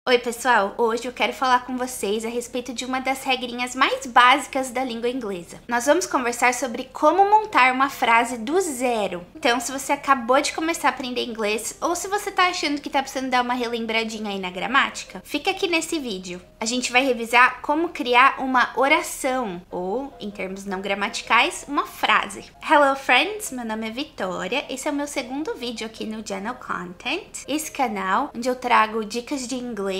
Oi pessoal, hoje eu quero falar com vocês a respeito de uma das regrinhas mais básicas da língua inglesa. Nós vamos conversar sobre como montar uma frase do zero. Então, se você acabou de começar a aprender inglês ou se você tá achando que tá precisando dar uma relembradinha aí na gramática, fica aqui nesse vídeo. A gente vai revisar como criar uma oração ou, em termos não gramaticais, uma frase. Hello friends, meu nome é Vitória, esse é o meu segundo vídeo aqui no Channel Content. Esse canal onde eu trago dicas de inglês,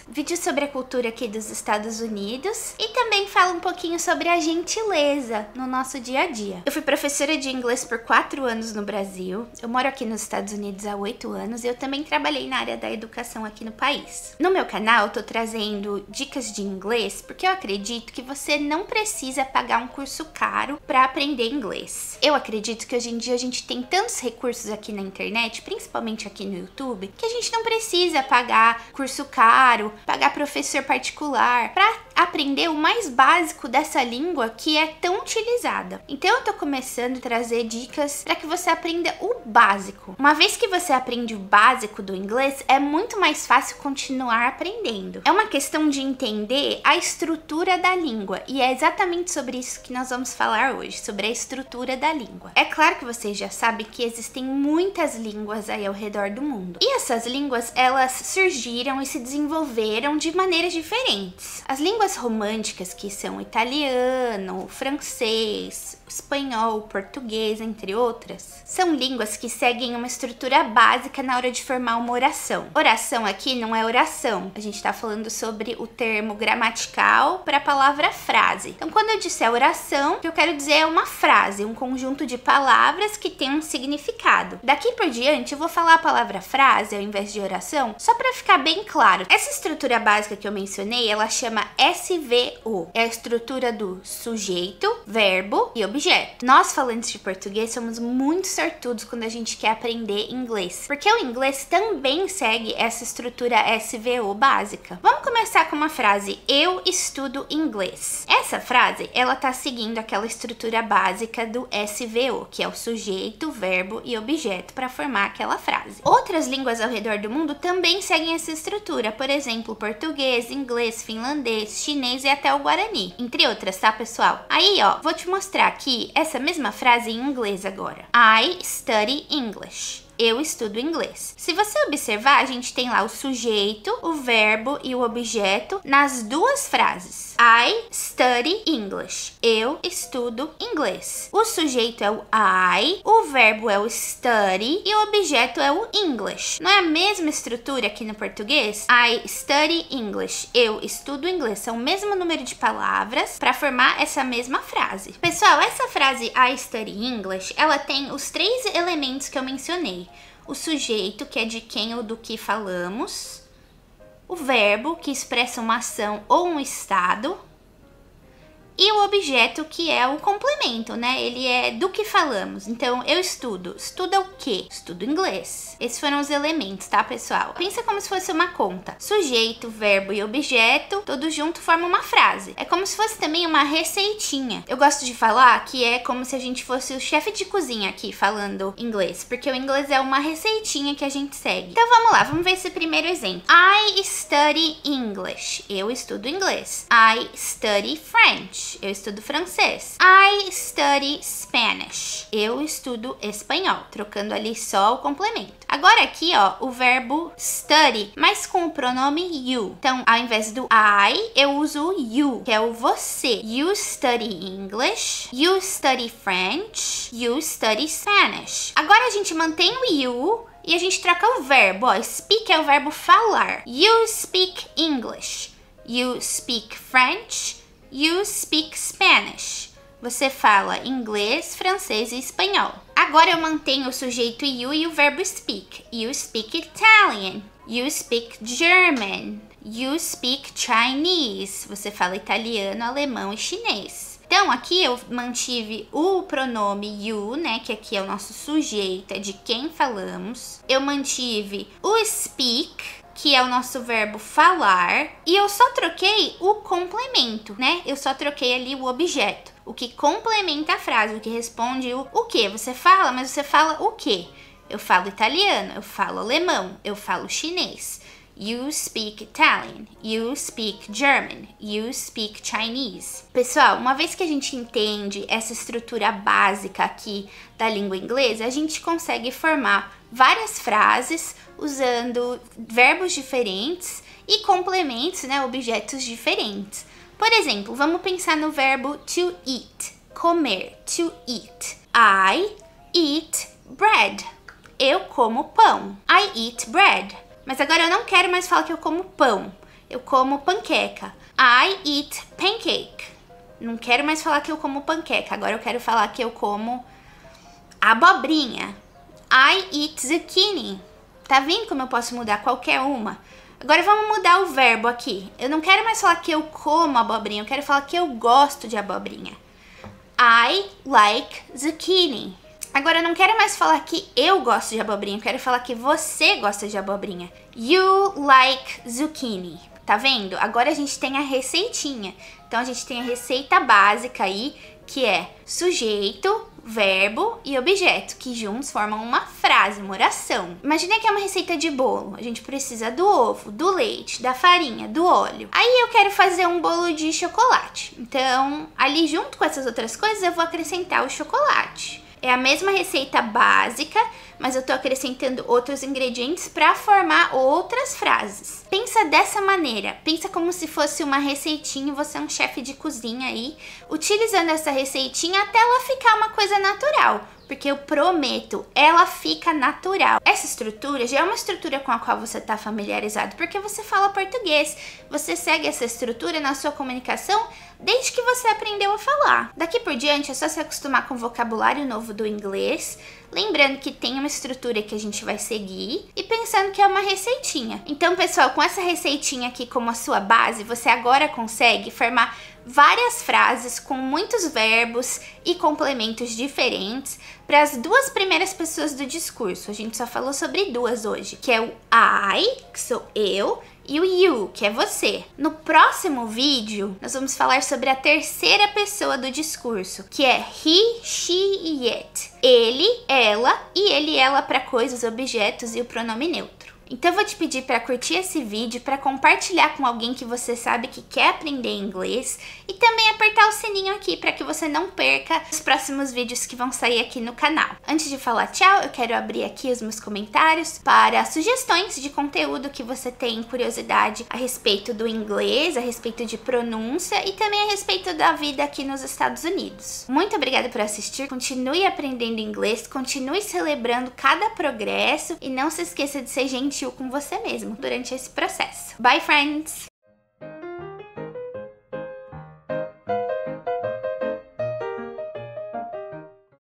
vídeos sobre a cultura aqui dos Estados Unidos e também falo um pouquinho sobre a gentileza no nosso dia a dia. Eu fui professora de inglês por 4 anos no Brasil, eu moro aqui nos Estados Unidos há 8 anos e eu também trabalhei na área da educação aqui no país. No meu canal eu tô trazendo dicas de inglês porque eu acredito que você não precisa pagar um curso caro para aprender inglês. Eu acredito que hoje em dia a gente tem tantos recursos aqui na internet, principalmente aqui no YouTube, que a gente não precisa pagar curso caro, pagar professor particular para aprender o mais básico dessa língua que é tão utilizada. Então eu tô começando a trazer dicas para que você aprenda o básico. Uma vez que você aprende o básico do inglês, é muito mais fácil continuar aprendendo. É uma questão de entender a estrutura da língua e é exatamente sobre isso que nós vamos falar hoje, sobre a estrutura da língua. É claro que vocês já sabem que existem muitas línguas aí ao redor do mundo. E essas línguas, elas surgiram e se desenvolveram de maneiras diferentes. As línguas românticas, que são italiano, francês, espanhol, português, entre outras, são línguas que seguem uma estrutura básica na hora de formar uma oração. Oração aqui não é oração, a gente tá falando sobre o termo gramatical para a palavra frase. Então, quando eu disser oração, o que eu quero dizer é uma frase, um conjunto de palavras que tem um significado. Daqui por diante, eu vou falar a palavra frase ao invés de oração, só para ficar bem claro. Essa estrutura básica que eu mencionei, ela chama SVO. É a estrutura do sujeito, verbo e objeto. Nós, falantes de português, somos muito sortudos quando a gente quer aprender inglês, porque o inglês também segue essa estrutura SVO básica. Vamos começar com uma frase: eu estudo inglês. Essa frase, ela tá seguindo aquela estrutura básica do SVO, que é o sujeito, verbo e objeto, para formar aquela frase. Outras línguas ao redor do mundo também seguem essa estrutura, por exemplo, português, inglês, finlandês, chinês e até o guarani, entre outras, tá, pessoal? Aí, ó, vou te mostrar aqui essa mesma frase em inglês agora. I study English. Eu estudo inglês. Se você observar, a gente tem lá o sujeito, o verbo e o objeto nas duas frases. I study English. Eu estudo inglês. O sujeito é o I, o verbo é o study e o objeto é o English. Não é a mesma estrutura aqui no português? I study English. Eu estudo inglês. São o mesmo número de palavras para formar essa mesma frase. Pessoal, essa frase I study English, ela tem os 3 elementos que eu mencionei. O sujeito, que é de quem ou do que falamos, o verbo, que expressa uma ação ou um estado, e o objeto, que é o complemento, né? Ele é do que falamos. Então, eu estudo. Estuda o quê? Estudo inglês. Esses foram os elementos, tá, pessoal? Pensa como se fosse uma conta. Sujeito, verbo e objeto, todos juntos formam uma frase. É como se fosse também uma receitinha. Eu gosto de falar que é como se a gente fosse o chefe de cozinha aqui falando inglês, porque o inglês é uma receitinha que a gente segue. Então, vamos lá. Vamos ver esse primeiro exemplo. I study English. Eu estudo inglês. I study French. Eu estudo francês. I study Spanish. Eu estudo espanhol. Trocando ali só o complemento. Agora aqui, ó, o verbo study, mas com o pronome you. Então, ao invés do I, eu uso o you, que é o você. You study English. You study French. You study Spanish. Agora a gente mantém o you e a gente troca o verbo. Ó, speak é o verbo falar. You speak English. You speak French. You speak Spanish. Você fala inglês, francês e espanhol. Agora eu mantenho o sujeito you e o verbo speak. You speak Italian. You speak German. You speak Chinese. Você fala italiano, alemão e chinês. Então, aqui eu mantive o pronome you, né, que aqui é o nosso sujeito, é de quem falamos. Eu mantive o speak, que é o nosso verbo falar, e eu só troquei o complemento, né? Eu só troquei ali o objeto, o que complementa a frase, o que responde o que. Você fala, mas você fala o quê? Eu falo italiano, eu falo alemão, eu falo chinês. You speak Italian. You speak German. You speak Chinese. Pessoal, uma vez que a gente entende essa estrutura básica aqui da língua inglesa, a gente consegue formar várias frases usando verbos diferentes e complementos, né, objetos diferentes. Por exemplo, vamos pensar no verbo to eat, comer, to eat. I eat bread. Eu como pão. I eat bread. Mas agora eu não quero mais falar que eu como pão. Eu como panqueca. I eat pancake. Não quero mais falar que eu como panqueca. Agora eu quero falar que eu como abobrinha. I eat zucchini. Tá vendo como eu posso mudar qualquer uma? Agora vamos mudar o verbo aqui. Eu não quero mais falar que eu como abobrinha. Eu quero falar que eu gosto de abobrinha. I like zucchini. Agora eu não quero mais falar que eu gosto de abobrinha. Eu quero falar que você gosta de abobrinha. You like zucchini. Tá vendo? Agora a gente tem a receitinha. Então a gente tem a receita básica aí, que é sujeito, verbo e objeto, que juntos formam uma frase, uma oração. Imagina que é uma receita de bolo. A gente precisa do ovo, do leite, da farinha, do óleo. Aí eu quero fazer um bolo de chocolate. Então, ali junto com essas outras coisas, eu vou acrescentar o chocolate. É a mesma receita básica, mas eu tô acrescentando outros ingredientes para formar outras frases. Pensa dessa maneira, pensa como se fosse uma receitinha, você é um chefe de cozinha aí, utilizando essa receitinha até ela ficar uma coisa natural. Porque eu prometo, ela fica natural. Essa estrutura já é uma estrutura com a qual você está familiarizado, porque você fala português. Você segue essa estrutura na sua comunicação desde que você aprendeu a falar. Daqui por diante é só se acostumar com o vocabulário novo do inglês, lembrando que tem uma estrutura que a gente vai seguir e pensando que é uma receitinha. Então, pessoal, com essa receitinha aqui como a sua base, você agora consegue formar várias frases com muitos verbos e complementos diferentes para as duas primeiras pessoas do discurso. A gente só falou sobre duas hoje, que é o I, que sou eu, e o you, que é você. No próximo vídeo, nós vamos falar sobre a terceira pessoa do discurso, que é he, she e it. Ele, ela e ele e ela para coisas, objetos e o pronome neutro. Então eu vou te pedir para curtir esse vídeo, para compartilhar com alguém que você sabe que quer aprender inglês e também apertar o sininho aqui para que você não perca os próximos vídeos que vão sair aqui no canal. Antes de falar tchau, eu quero abrir aqui os meus comentários para sugestões de conteúdo que você tem curiosidade a respeito do inglês, a respeito de pronúncia e também a respeito da vida aqui nos Estados Unidos. Muito obrigada por assistir, continue aprendendo inglês, continue celebrando cada progresso e não se esqueça de ser gentil com você mesmo durante esse processo. Bye, friends!